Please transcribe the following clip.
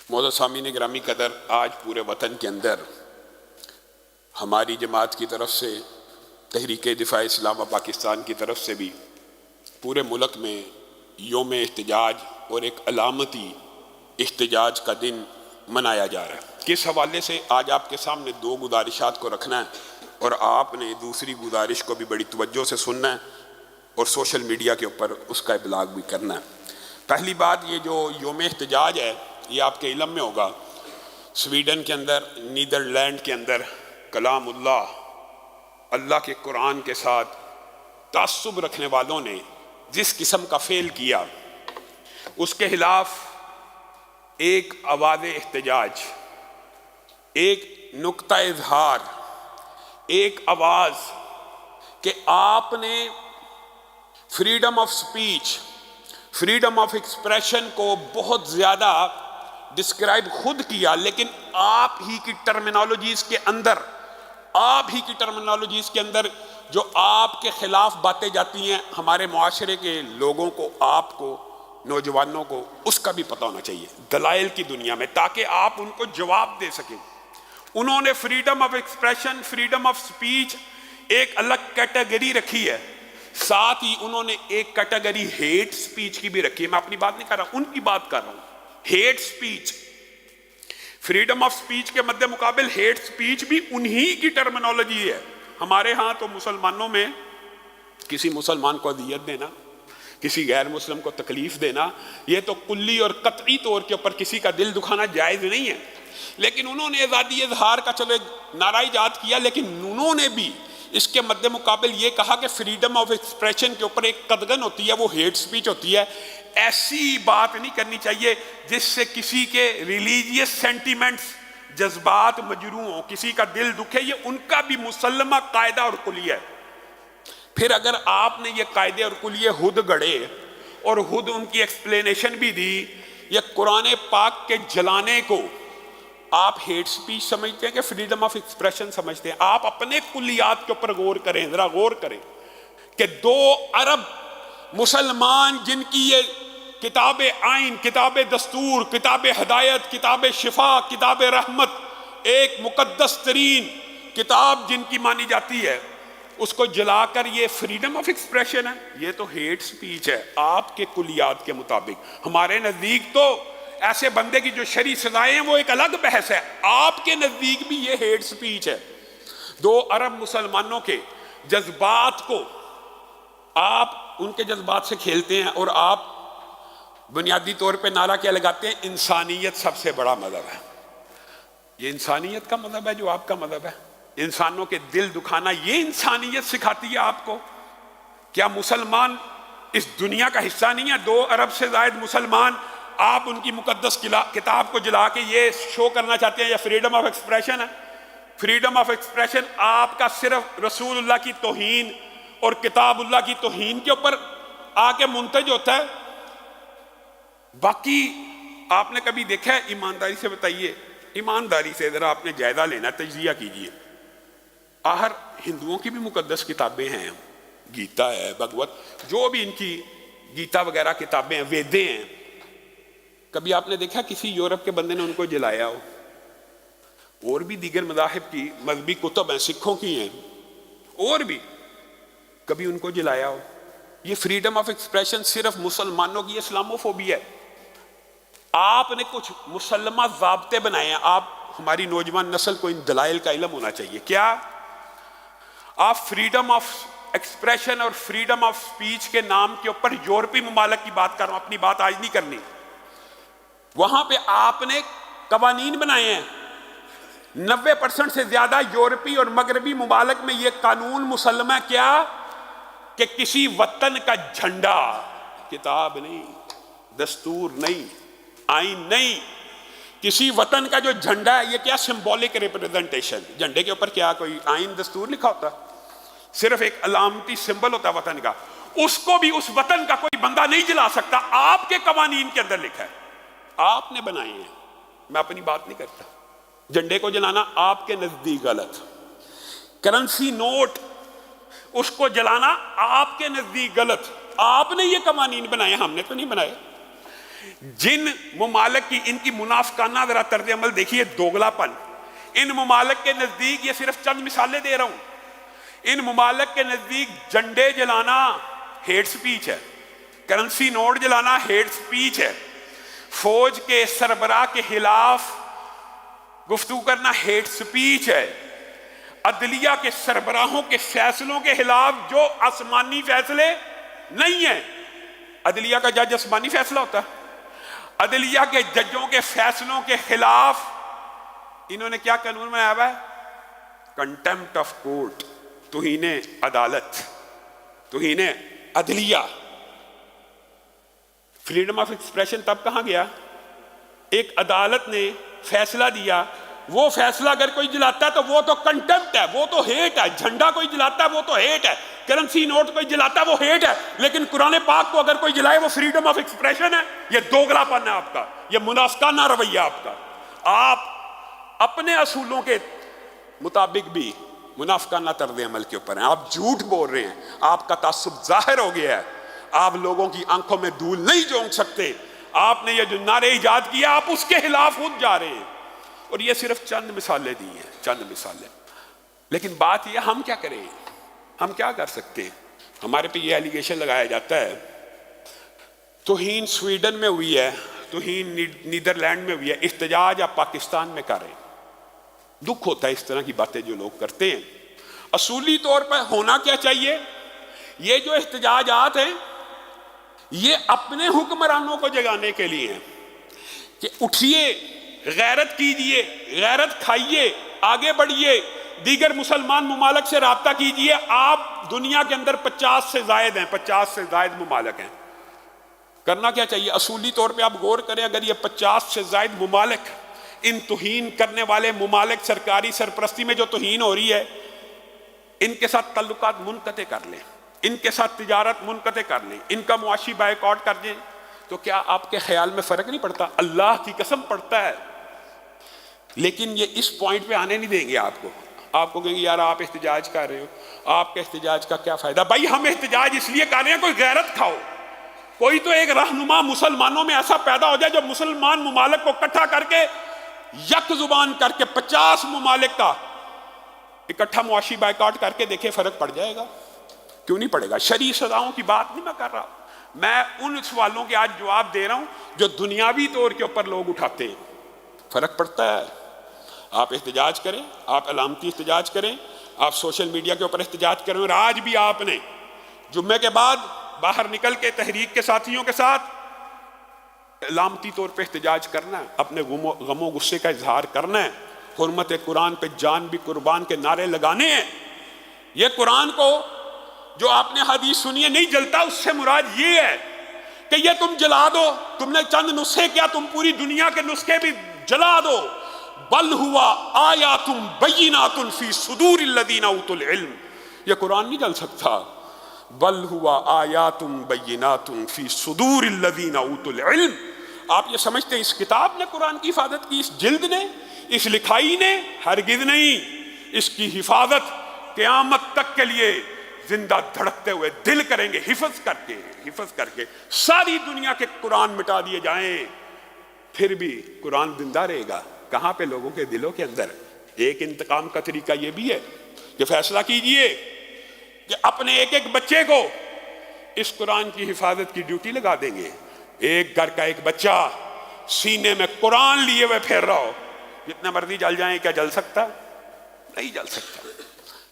معزز سامعین گرامی قدر، آج پورے وطن کے اندر ہماری جماعت کی طرف سے، تحریک دفاع اسلام و پاکستان کی طرف سے بھی پورے ملک میں یوم احتجاج اور ایک علامتی احتجاج کا دن منایا جا رہا ہے۔ کس حوالے سے آج آپ کے سامنے دو گزارشات کو رکھنا ہے اور آپ نے دوسری گزارش کو بھی بڑی توجہ سے سننا ہے اور سوشل میڈیا کے اوپر اس کا ابلاغ بھی کرنا ہے۔ پہلی بات، یہ جو یوم احتجاج ہے یہ آپ کے علم میں ہوگا، سویڈن کے اندر، نیدرلینڈ کے اندر کلام اللہ کے قرآن کے ساتھ تعصب رکھنے والوں نے جس قسم کا فعل کیا، اس کے خلاف ایک آواز احتجاج، ایک نقطہ اظہار، ایک آواز کہ آپ نے freedom of speech, freedom of expression کو بہت زیادہ ڈسکرائب خود کیا، لیکن آپ ہی کی ٹرمینالوجیز کے اندر جو آپ کے خلاف باتیں جاتی ہیں، ہمارے معاشرے کے لوگوں کو، آپ کو، نوجوانوں کو اس کا بھی پتہ ہونا چاہیے دلائل کی دنیا میں، تاکہ آپ ان کو جواب دے سکیں۔ انہوں نے freedom of expression, freedom of speech ایک الگ کیٹیگری رکھی ہے، ساتھ ہی انہوں نے ایک کیٹیگری ہیٹ سپیچ کی بھی رکھی ہے۔ میں اپنی بات نہیں کر رہا، ان کی بات کر رہا ہوں۔ Hate speech, freedom of speech کے مد مقابل ہیٹ سپیچ بھی انہی کی ٹرمینالوجی ہے۔ ہمارے ہاں تو مسلمانوں میں کسی مسلمان کو اذیت دینا، کسی غیر مسلم کو تکلیف دینا، یہ تو کلی اور قطعی طور کے اوپر کسی کا دل دکھانا جائز نہیں ہے۔ لیکن انہوں نے آزادی اظہار کا چلو ایک نعرہ ایجاد کیا، لیکن انہوں نے بھی اس کے مد مقابل یہ کہا کہ فریڈم آف ایکسپریشن کے اوپر ایک قدغن ہوتی ہے، وہ ہیٹ سپیچ ہوتی ہے۔ ایسی بات نہیں کرنی چاہیے جس سے کسی کے ریلیجیس سینٹیمنٹس، جذبات مجروح ہوں، کسی کا دل دکھے، یہ ان کا بھی مسلمہ قاعدہ اور کلیہ ہے۔ پھر اگر آپ نے یہ قاعدے اور کلیے خود گڑھے اور خود ان کی ایکسپلینیشن بھی دی، یہ قرآن پاک کے جلانے کو آپ ہیٹ سپیچ سمجھتے ہیں کہ فریڈم آف ایکسپریشن سمجھتے ہیں؟ آپ اپنے کلیات کے اوپر غور کریں، ذرا غور کریں کہ 2 ارب مسلمان جن کی یہ کتاب آئین، کتاب دستور، کتاب ہدایت، کتاب شفا، کتاب رحمت، ایک مقدس ترین کتاب جن کی مانی جاتی ہے، اس کو جلا کر یہ فریڈم آف ایکسپریشن ہے؟ یہ تو ہیٹ سپیچ ہے آپ کے کلیات کے مطابق۔ ہمارے نزدیک تو ایسے بندے کی جو شرعی سزائیں ہیں وہ ایک الگ بحث ہے، آپ کے نزدیک بھی یہ ہیٹ سپیچ ہے۔ 2 ارب مسلمانوں کے جذبات کو آپ ان کے جذبات سے کھیلتے ہیں، اور آپ بنیادی طور پہ نعرہ کیا لگاتے ہیں؟ انسانیت سب سے بڑا مذہب ہے۔ یہ انسانیت کا مذہب ہے جو آپ کا مذہب ہے؟ انسانوں کے دل دکھانا یہ انسانیت سکھاتی ہے آپ کو؟ کیا مسلمان اس دنیا کا حصہ نہیں ہے؟ 2 ارب سے زائد مسلمان، آپ ان کی مقدس کتاب کو جلا کے یہ شو کرنا چاہتے ہیں یہ فریڈم آف ایکسپریشن ہے؟ فریڈم آف ایکسپریشن آپ کا صرف رسول اللہ کی توہین اور کتاب اللہ کی توہین کے اوپر آ کے منتج ہوتا ہے؟ باقی آپ نے کبھی دیکھا ہے؟ ایمانداری سے بتائیے، ایمانداری سے ذرا آپ نے جائزہ لینا، تجزیہ کیجئے۔ آخر ہندوؤں کی بھی مقدس کتابیں ہیں، گیتا ہے، بھگوت، جو بھی ان کی گیتا وغیرہ کتابیں ہیں، ویدیں ہیں، کبھی آپ نے دیکھا کسی یورپ کے بندے نے ان کو جلایا ہو؟ اور بھی دیگر مذاہب کی مذہبی کتب ہیں، سکھوں کی ہیں، اور بھی کبھی ان کو جلایا ہو؟ یہ فریڈم آف ایکسپریشن صرف مسلمانوں کی اسلاموفوبیا ہے۔ آپ نے کچھ مسلمہ ضابطے بنائے ہیں، آپ ہماری نوجوان نسل کو ان دلائل کا علم ہونا چاہیے۔ کیا آپ فریڈم آف ایکسپریشن اور فریڈم آف سپیچ کے نام کے اوپر یورپی ممالک کی بات کر رہا ہوں، اپنی بات آج نہیں کرنی، وہاں پہ آپ نے قوانین بنائے ہیں۔ 90% سے زیادہ یورپی اور مغربی ممالک میں یہ قانون مسلمہ کیا کہ کسی وطن کا جھنڈا، کتاب نہیں، دستور نہیں، آئین نہیں، کسی وطن کا جو جھنڈا ہے، یہ کیا سمبولک ریپریزنٹیشن، جھنڈے کے اوپر کیا کوئی آئین دستور لکھا ہوتا؟ صرف ایک علامتی سمبل ہوتا وطن کا، اس کو بھی اس وطن کا کوئی بندہ نہیں جلا سکتا، آپ کے قوانین کے اندر لکھا ہے، آپ نے بنائے ہیں۔ میں اپنی بات نہیں کرتا، جھنڈے کو جلانا آپ کے نزدیک غلط، کرنسی نوٹ اس کو جلانا آپ کے نزدیک غلط، آپ نے یہ قوانین بنائے، ہم نے تو نہیں بنائے۔ جن ممالک کی ان کی منافقانہ ذرا طرز عمل دیکھیے، دوگلا پن. ان ممالک کے نزدیک، یہ صرف چند مثالیں دے رہا ہوں، ان ممالک کے نزدیک جھنڈے جلانا ہیٹ سپیچ ہے، کرنسی نوٹ جلانا ہیٹ سپیچ ہے، فوج کے سربراہ کے خلاف گفتگو کرنا ہیٹ سپیچ ہے، عدلیہ کے سربراہوں کے فیصلوں کے خلاف جو آسمانی فیصلے نہیں ہیں. عدلیہ کا جج آسمانی فیصلہ ہوتا ہے؟ عدلیہ کے ججوں کے فیصلوں کے خلاف انہوں نے کیا قانون بنایا ہوا ہے؟ کنٹمپٹ آف کورٹ، توہین عدالت، توہین عدلیہ. فریڈم آف ایکسپریشن تب کہاں گیا؟ ایک عدالت نے فیصلہ دیا، وہ فیصلہ اگر کوئی جلاتا ہے تو وہ تو کنٹمپٹ ہے، وہ تو ہیٹ ہے. جھنڈا کوئی جلاتا ہے وہ تو ہیٹ ہے، کرنسی نوٹ کوئی جلاتا ہے وہ ہیٹ ہے، لیکن قرآن پاک کو اگر کوئی جلائے وہ فریڈم آف ایکسپریشن ہے. یہ دوگلا پن ہے آپ کا، یہ منافقانہ رویہ آپ کا. آپ اپنے اصولوں کے مطابق بھی منافقانہ طرز عمل کے اوپر ہیں. آپ جھوٹ بول رہے ہیں، آپ کا تعصب ظاہر ہو گیا ہے، آپ لوگوں کی آنکھوں میں دھول نہیں جھونک سکتے. آپ نے یہ جو نعرے ایجاد کیا آپ اس کے خلاف خود جا رہے ہیں. اور یہ صرف چند مثالیں دی ہیں، چند مثالیں. لیکن بات یہ ہم کیا کریں، ہم کیا کر سکتے ہیں؟ ہمارے پہ یہ ایلیگیشن لگایا جاتا ہے توہین سویڈن میں ہوئی ہے، توہین نیدرلینڈ میں ہوئی ہے، احتجاج آپ پاکستان میں کر رہے ہیں. دکھ ہوتا ہے اس طرح کی باتیں جو لوگ کرتے ہیں. اصولی طور پر ہونا کیا چاہیے؟ یہ جو احتجاجات ہیں یہ اپنے حکمرانوں کو جگانے کے لیے ہیں کہ اٹھیے، غیرت کیجئے، غیرت کھائیے، آگے بڑھیے، دیگر مسلمان ممالک سے رابطہ کیجئے. آپ دنیا کے اندر 50 سے زائد ہیں، 50 سے زائد ممالک ہیں. کرنا کیا چاہیے؟ اصولی طور پہ آپ غور کریں، اگر یہ 50 سے زائد ممالک، ان توہین کرنے والے ممالک، سرکاری سرپرستی میں جو توہین ہو رہی ہے، ان کے ساتھ تعلقات منقطع کر لیں، ان کے ساتھ تجارت منقطع کر لیں، ان کا معاشی بائیکاٹ کر دیں، تو کیا آپ کے خیال میں فرق نہیں پڑتا؟ اللہ کی قسم پڑتا ہے. لیکن یہ اس پوائنٹ پہ آنے نہیں دیں گے آپ کو. آپ کو کہیں گے یار آپ احتجاج کر رہے ہو، آپ کے احتجاج کا کیا فائدہ؟ بھائی ہم احتجاج اس لیے کر رہے ہیں کوئی غیرت کھاؤ، کوئی تو ایک رہنما مسلمانوں میں ایسا پیدا ہو جائے جو مسلمان ممالک کو اکٹھا کر کے، یک زبان کر کے 50 ممالک کا اکٹھا معاشی بائیکاٹ کر کے دیکھے فرق پڑ جائے گا. کیوں نہیں پڑے گا؟ شرعی سزاؤں کی بات نہیں میں کر رہا، میں ان سوالوں کے آج جواب دے رہا ہوں جو دنیاوی طور کے اوپر لوگ اٹھاتے ہیں. فرق پڑتا ہے. آپ احتجاج کریں، آپ علامتی احتجاج کریں، آپ سوشل میڈیا کے اوپر احتجاج کریں. اور آج بھی آپ نے جمعے کے بعد باہر نکل کے تحریک کے ساتھیوں کے ساتھ علامتی طور پہ احتجاج کرنا ہے، اپنے غم و غصے کا اظہار کرنا ہے، حرمت قرآن پہ جان بھی قربان کے نعرے لگانے ہیں. یہ قرآن کو جو آپ نے حدیث سنی ہے نہیں جلتا، اس سے مراد یہ ہے کہ یہ تم جلا دو. تم نے چند نسخے کیا، تم پوری دنیا کے نسخے بھی جلا دو. بل ہوا آیات بینات فی صدور الذین اوتوا العلم. یہ قرآن نہیں جل سکتا. بل ہوا آیات بینات فی صدور الذین اوتوا العلم. آپ یہ سمجھتے ہیں اس کتاب نے قرآن کی حفاظت کی، اس جلد نے، اس لکھائی نے؟ ہرگز نہیں. اس کی حفاظت قیامت تک کے لیے زندہ دھڑکتے ہوئے دل کریں گے، حفظ کر کے. ساری دنیا کے قرآن مٹا دیے جائیں پھر بھی قرآن زندہ رہے گا. کہاں پہ؟ لوگوں کے دلوں کے اندر. ایک انتقام کا طریقہ یہ بھی ہے کہ فیصلہ کیجئے کہ اپنے ایک ایک بچے کو اس قرآن کی حفاظت کی ڈیوٹی لگا دیں گے. ایک گھر کا ایک بچہ سینے میں قرآن لیے ہوئے پھیر رہا ہو، جتنا مرضی جل جائیں، کیا جل سکتا؟ نہیں جل سکتا.